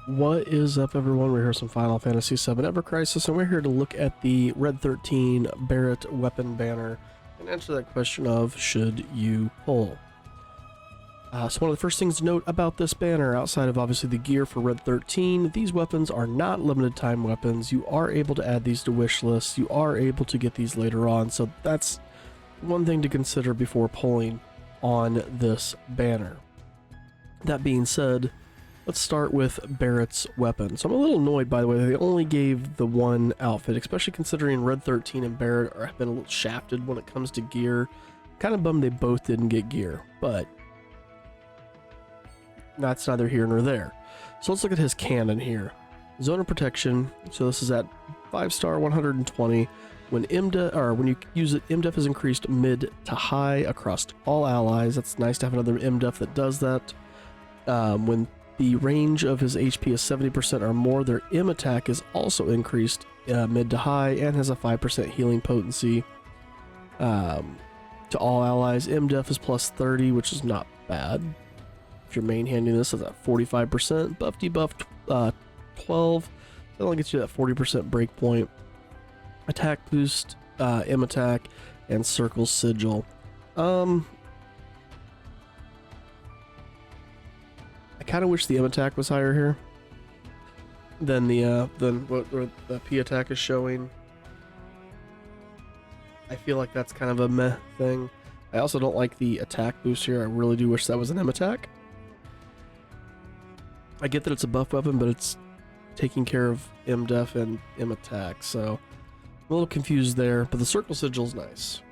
What is up, everyone? We're here with some Final Fantasy VII Ever Crisis, and we're here to look at the REDXIII Barret weapon banner and answer that question of, should you pull? So one of the first things to note about this banner, outside of obviously the gear for REDXIII, these weapons are not limited time weapons. You are able to add these to wish lists. You are able to get these later on, so that's one thing to consider before pulling on this banner. That being said, let's start with Barret's weapon. So I'm a little annoyed, by the way, they only gave the one outfit, especially considering REDXIII and Barret have been a little shafted when it comes to gear. Kind of bummed they both didn't get gear, but that's neither here nor there. So let's look at his cannon here. Zone of protection. So this is at 5-star 120. When when you use it, MDEF is increased mid to high across all allies. That's nice to have another MDEF that does that. When the range of his HP is 70% or more, their M attack is also increased mid to high and has a 5% healing potency. To all allies, MDEF is plus 30, which is not bad. If you're main handing this, is at 45%. Buff debuff 12. That only gets you that 40% breakpoint. Attack boost, M attack, and circle sigil. I kind of wish the M attack was higher here than what the P attack is showing. I feel like that's kind of a meh thing. I also don't like the attack boost here. I really do wish that was an M attack. I get that it's a buff weapon, but it's taking care of MDEF and M attack, so I'm a little confused there, but the circle sigil is nice.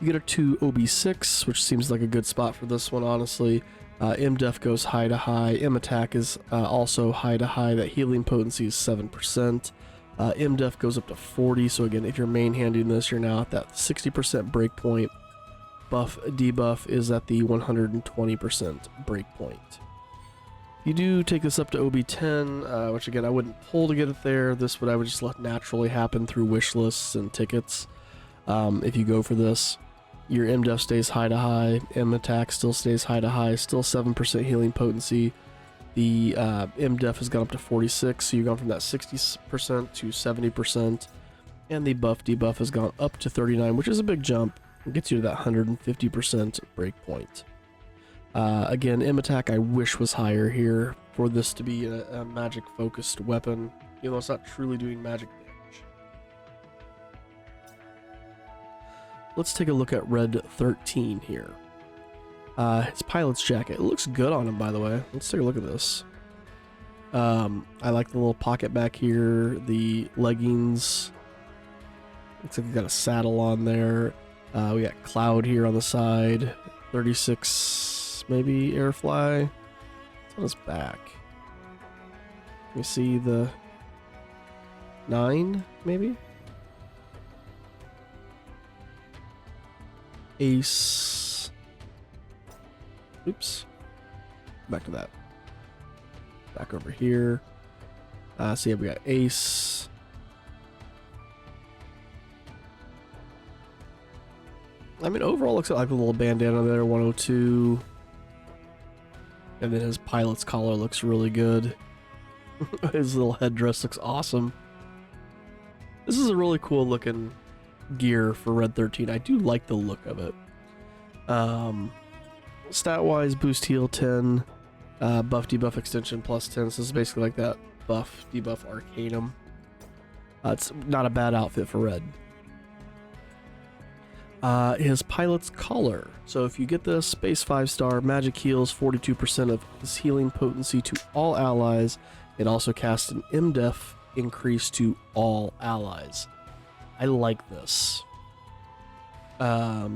You get it to OB6, which seems like a good spot for this one, honestly. MDEF goes high to high. M attack is also high to high. That healing potency is 7%. MDEF goes up to 40, so again, if you're main handing this, you're now at that 60% breakpoint. Buff debuff is at the 120% breakpoint. You do take this up to OB10, which again, I wouldn't pull to get it there. This I would just let naturally happen through wish lists and tickets. If you go for this, your MDEF stays high to high, M attack still stays high to high, still 7% healing potency. The MDEF has gone up to 46, so you've gone from that 60% to 70%. And the buff debuff has gone up to 39, which is a big jump. It gets you to that 150% breakpoint. Again, M attack I wish was higher here for this to be a magic focused weapon, even though it's not truly doing magic damage. Let's take a look at REDXIII here. His pilot's jacket. It looks good on him, by the way. Let's take a look at this. I like the little pocket back here, the leggings. Looks like we got a saddle on there. We got Cloud here on the side. 36 maybe airfly. It's on his back. Let me see the 9 maybe. Ace. Oops. Back to that. Back over here. So yeah, we got Ace. I mean, overall looks like a little bandana there, 102. And then his pilot's collar looks really good. His little headdress looks awesome. This is a really cool looking gear for REDXIII. I do like the look of it. Stat wise, boost heal 10, buff debuff extension plus 10. So this is basically like that buff debuff arcanum. It's not a bad outfit for Red. His pilot's collar. So if you get this, base 5-star, magic heals 42% of his healing potency to all allies. It also casts an MDEF increase to all allies. I like this. I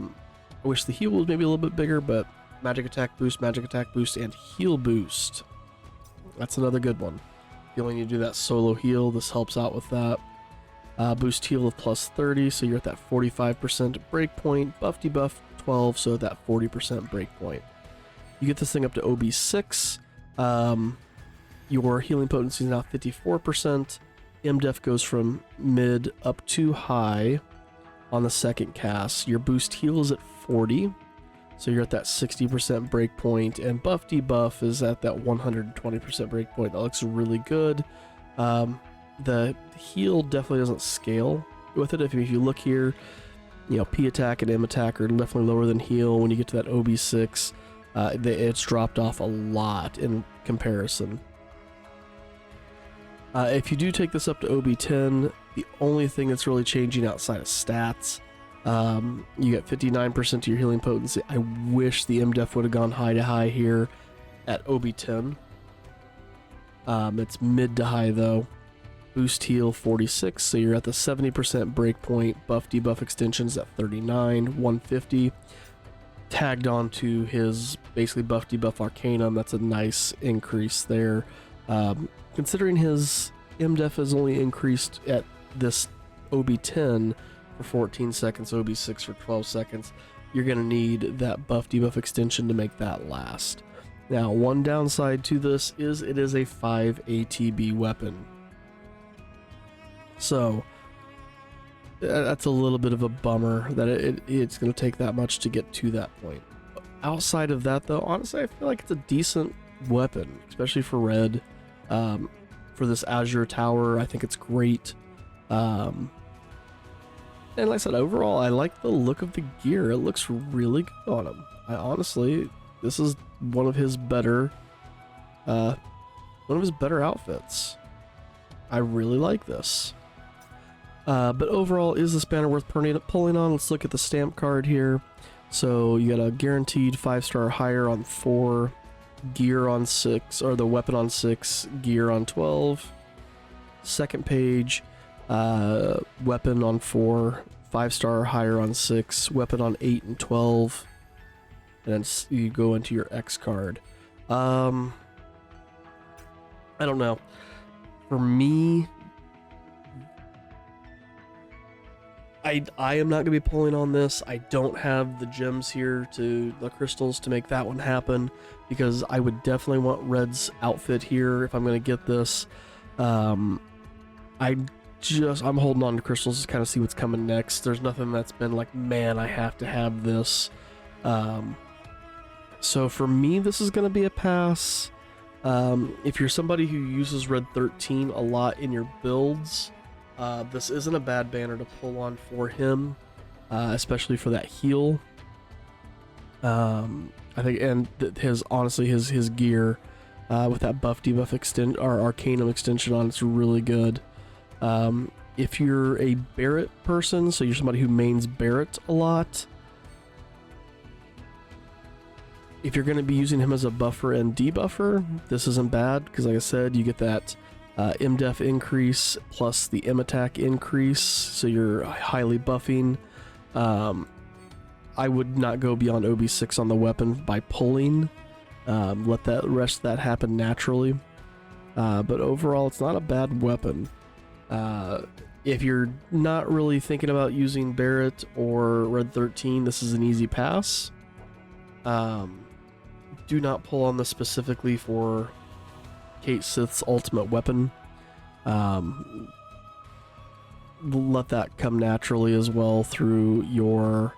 wish the heal was maybe a little bit bigger, but magic attack boost, and heal boost. That's another good one. You only need to do that solo heal. This helps out with that. Boost heal of plus 30, so you're at that 45% breakpoint. Buff debuff 12, so that 40% breakpoint. You get this thing up to OB6. Your healing potency is now 54%. MDEF goes from mid up to high on the second cast. Your boost heal is at 40. So you're at that 60% breakpoint, and buff debuff is at that 120% breakpoint. That looks really good. The heal definitely doesn't scale with it. If you look here, you know, P attack and M attack are definitely lower than heal. When you get to that OB6, it's dropped off a lot in comparison. If you do take this up to OB10, the only thing that's really changing outside of stats, you get 59% to your healing potency. I wish the MDef would have gone high to high here at OB10. It's mid to high though. Boost heal 46, so you're at the 70% breakpoint. Buff debuff extensions at 39, 150. Tagged on to his basically buff debuff Arcanum, that's a nice increase there. Considering his MDef is only increased at this OB10 for 14 seconds, OB6 for 12 seconds, you're going to need that buff debuff extension to make that last. Now, one downside to this is it is a 5 ATB weapon. So, that's a little bit of a bummer that it's going to take that much to get to that point. Outside of that, though, honestly, I feel like it's a decent weapon, especially for red. For this Azure Tower, I think it's great. And like I said, overall, I like the look of the gear. It looks really good on him. Honestly, this is one of his better outfits. I really like this. But overall, is this banner worth pulling on? Let's look at the stamp card here. So you got a guaranteed 5-star higher on 4, gear on 6, or the weapon on 6, gear on 12. Second page, weapon on 4, 5-star higher on 6, weapon on 8 and 12. And then you go into your X card. I don't know. For me, I am not going to be pulling on this. I don't have the gems here, the crystals, to make that one happen, because I would definitely want Red's outfit here if I'm going to get this. I'm holding on to crystals to kind of see what's coming next. There's nothing that's been like, man, I have to have this. So for me, this is going to be a pass. If you're somebody who uses REDXIII a lot in your builds, this isn't a bad banner to pull on for him, especially for that heal. I think, and his gear with that buff debuff or Arcanum extension on, it's really good. If you're a Barret person, so you're somebody who mains Barret a lot, if you're going to be using him as a buffer and debuffer, this isn't bad, because like I said, you get that MDef increase plus the M attack increase, so you're highly buffing. I would not go beyond OB6 on the weapon by pulling. Let the rest of that happen naturally. But overall, it's not a bad weapon. If you're not really thinking about using Barret or REDXIII, this is an easy pass. Do not pull on this specifically for Cait Sith's ultimate weapon. Let that come naturally as well through your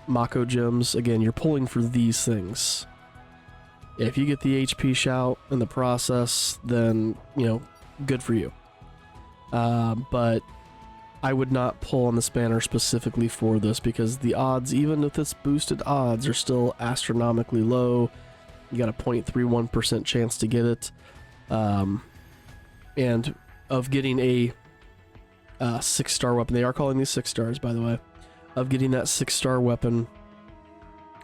Mako gems. Again, you're pulling for these things. If you get the HP shout in the process, then, you know, good for you. But I would not pull on this banner specifically for this, because the odds, even with this boosted odds, are still astronomically low. You got a 0.31% chance to get it. And of getting a 6-star weapon, they are calling these 6 stars, by the way, of getting that 6-star weapon,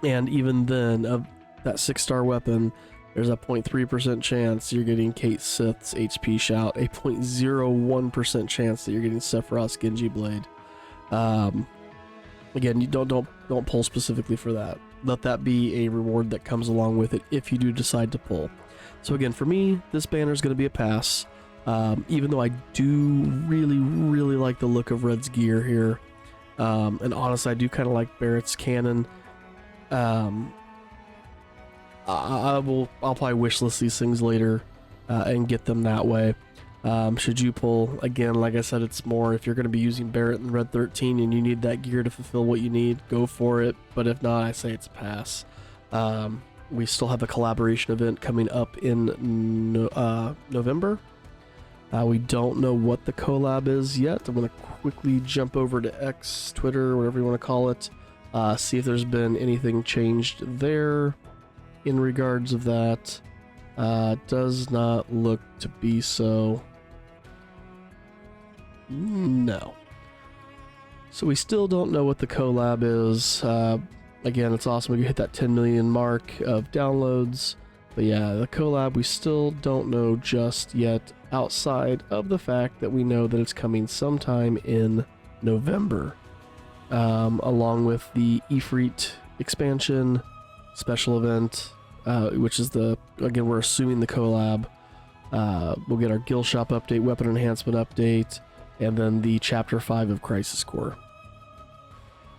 and even then, of that 6-star weapon, there's a 0.3% chance you're getting Cait Sith's HP shout, a 0.01% chance that you're getting Sephiroth's Genji blade. Again, you don't pull specifically for that. Let that be a reward that comes along with it if you do decide to pull. So again, for me, this banner is going to be a pass. Even though I do really, really like the look of Red's gear here. And honestly, I do kind of like Barret's cannon. I'll probably wishlist these things later and get them that way. Should you pull, again, like I said, it's more if you're going to be using Barret and Red 13 and you need that gear to fulfill what you need, go for it. But if not, I say it's a pass. We still have a collaboration event coming up in November. We don't know what the collab is yet. I'm going to quickly jump over to X, Twitter, whatever you want to call it, see if there's been anything changed there in regards of that. Does not look to be so. No. So we still don't know what the collab is. Again, it's awesome. We hit that 10 million mark of downloads. But yeah, the collab, we still don't know just yet, outside of the fact that we know that it's coming sometime in November. Along with the Ifrit expansion, special event, which is again, we're assuming the collab. We'll get our Guild Shop update, weapon enhancement update, and then the Chapter 5 of Crisis Core.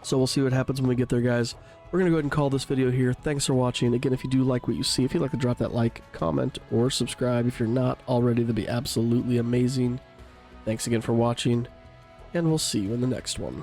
So we'll see what happens when we get there, guys. We're going to go ahead and call this video here. Thanks for watching. Again, if you do like what you see, if you'd like to drop that like, comment, or subscribe if you're not already, that'd be absolutely amazing. Thanks again for watching, and we'll see you in the next one.